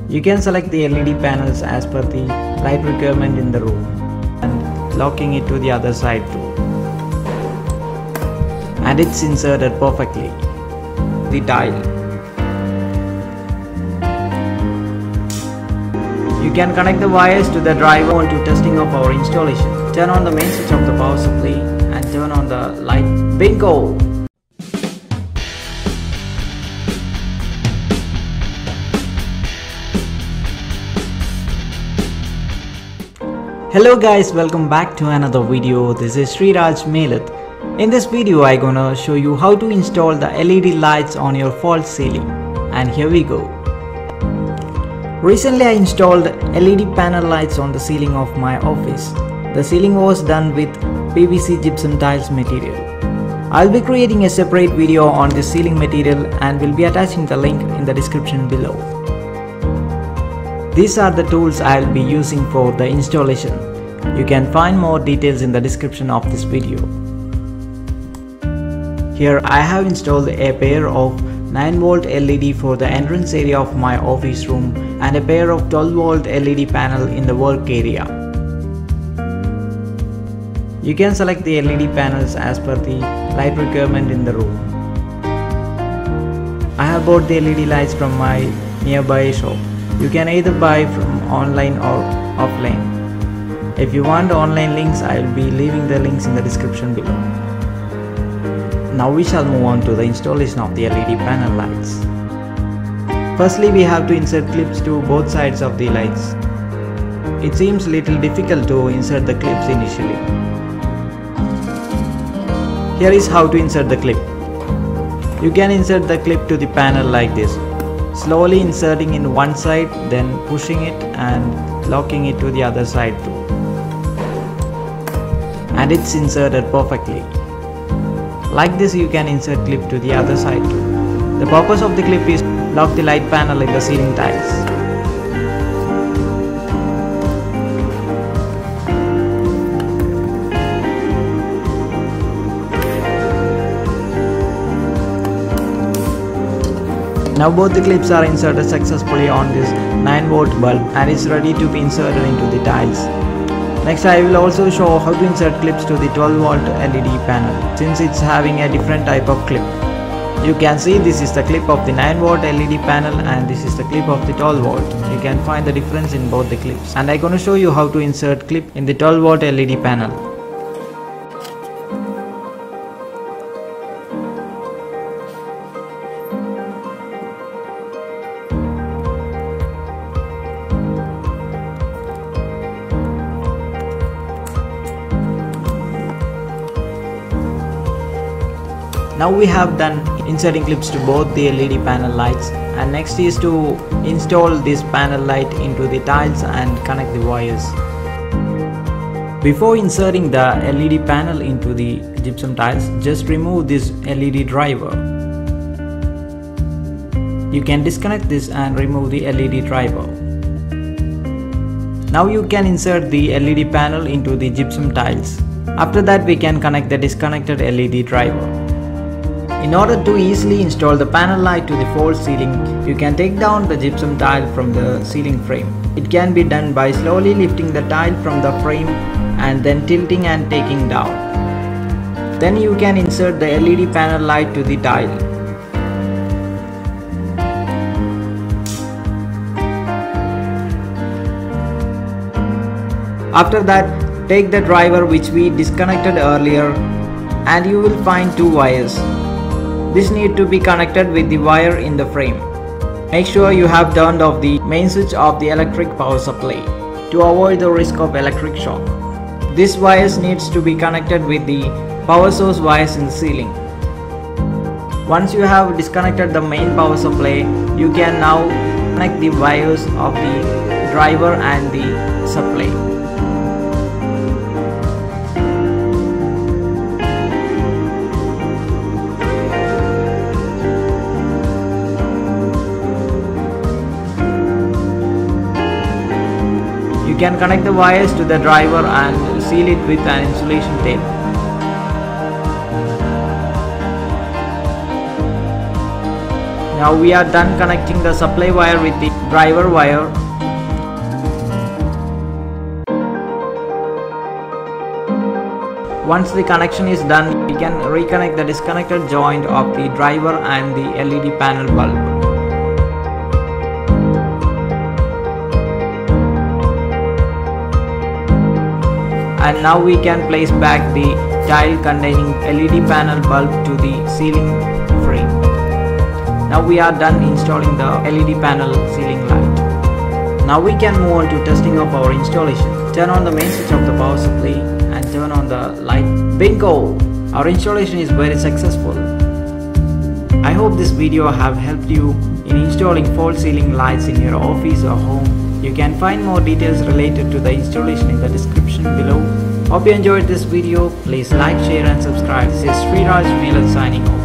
You can select the LED panels as per the light requirement in the room and locking it to the other side too. And it's inserted perfectly. The tile. You can connect the wires to the driver on to testing of our installation. Turn on the main switch of the power supply and turn on the light. Bingo! Hello guys, welcome back to another video. This is SREERAJ Melith. In this video I gonna show you how to install the LED lights on your false ceiling. And here we go. Recently I installed LED panel lights on the ceiling of my office. The ceiling was done with PVC gypsum tiles material. I'll be creating a separate video on this ceiling material and will be attaching the link in the description below. These are the tools I'll be using for the installation. You can find more details in the description of this video. Here I have installed a pair of 9V LED for the entrance area of my office room and a pair of 12V LED panel in the work area. You can select the LED panels as per the light requirement in the room. I have bought the LED lights from my nearby shop. You can either buy from online or offline. If you want online links, I will be leaving the links in the description below. Now we shall move on to the installation of the LED panel lights. Firstly, we have to insert clips to both sides of the lights. It seems little difficult to insert the clips initially. Here is how to insert the clip. You can insert the clip to the panel like this. Slowly inserting in one side, then pushing it and locking it to the other side too. And it's inserted perfectly. Like this you can insert clip to the other side too. The purpose of the clip is to lock the light panel in the ceiling tiles. Now both the clips are inserted successfully on this 9V bulb and is ready to be inserted into the tiles. Next I will also show how to insert clips to the 12V LED panel since it's having a different type of clip. You can see this is the clip of the 9V LED panel and this is the clip of the 12V. You can find the difference in both the clips and I'm gonna show you how to insert clip in the 12V LED panel. Now we have done inserting clips to both the LED panel lights, and next is to install this panel light into the tiles and connect the wires. Before inserting the LED panel into the gypsum tiles, just remove this LED driver. You can disconnect this and remove the LED driver. Now you can insert the LED panel into the gypsum tiles. After that we can connect the disconnected LED driver. In order to easily install the panel light to the false ceiling, you can take down the gypsum tile from the ceiling frame. It can be done by slowly lifting the tile from the frame and then tilting and taking down. Then you can insert the LED panel light to the tile. After that, take the driver which we disconnected earlier and you will find two wires. This need to be connected with the wire in the frame. Make sure you have turned off the main switch of the electric power supply to avoid the risk of electric shock. This wires needs to be connected with the power source wires in the ceiling. Once you have disconnected the main power supply, you can now connect the wires of the driver and the supply. You can connect the wires to the driver and seal it with an insulation tape. Now we are done connecting the supply wire with the driver wire. Once the connection is done, we can reconnect the disconnected joint of the driver and the LED panel bulb. And now we can place back the tile containing LED panel bulb to the ceiling frame. Now we are done installing the LED panel ceiling light. Now we can move on to testing of our installation. Turn on the main switch of the power supply and turn on the light. Bingo! Our installation is very successful. I hope this video have helped you in installing false ceiling lights in your office or home. You can find more details related to the installation in the description below. Hope you enjoyed this video. Please like, share and subscribe. This is SREERAJ signing off.